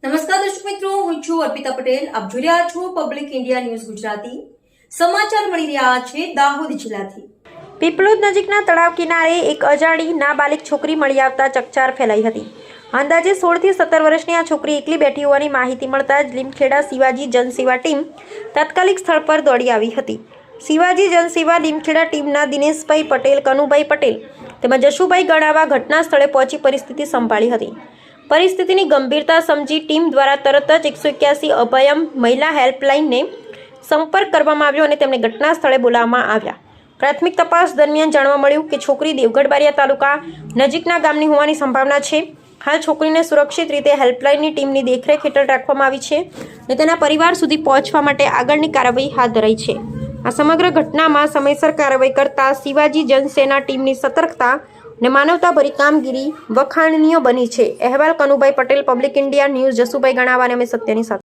નમસ્કાર દર્શક મિત્રો, હું છું અર્પિતા પટેલ. આપ જોઈ રહ્યા છો પબ્લિક ઇન્ડિયા ન્યૂઝ ગુજરાતી. સમાચાર મળી રહ્યા છે દાહોદ જિલ્લાથી. પીપલોદ નજીકના તળાવ કિનારે એક અજાણી નાબાલિગ છોકરી મળી આવતા ચકચાર ફેલાઈ હતી. અંદાજે 16 થી 17 વર્ષની આ છોકરી એકલી બેઠી હોવાની માહિતી મળતા જ લીમખેડા શિવાજી જનસેવા ટીમ તાત્કાલિક સ્થળ પર દોડી આવી હતી. શિવાજી જનસેવા લીમખેડા ટીમના દિનેશભાઈ પટેલ, કનુભાઈ પટેલ તેમજ જશુભાઈ ગણાવા ઘટના સ્થળે પહોંચી પરિસ્થિતિ સંભાળી હતી. પરિસ્થિતિની ગંભીરતા સમજી ટીમ દ્વારા તરત જ 181 અભયમ મહિલા હેલ્પલાઇનને સંપર્ક કરવામાં આવ્યો અને તેમને ઘટના સ્થળે બોલાવવામાં આવ્યા. પ્રાથમિક તપાસ દરમિયાન જાણવા મળ્યું કે છોકરી દેવગઢ બારિયા તાલુકા નજીકના ગામની હોવાની સંભાવના છે. હાલ છોકરીને સુરક્ષિત રીતે હેલ્પલાઇનની ટીમની દેખરેખ હેઠળ રાખવામાં આવી છે અને તેના પરિવાર સુધી પહોંચવા માટે આગળની કાર્યવાહી હાથ ધરાઈ છે. આ સમગ્ર ઘટનામાં સમયસર કાર્યવાહી કરતા શિવાજી જનસેના ટીમની સતર્કતા અને માનવતાભરી કામગીરી વખાણનીય બની છે. અહેવાલ Kanubhai Patel, public India news. Jashubhai Ganava અને અમે સત્યની સાથે.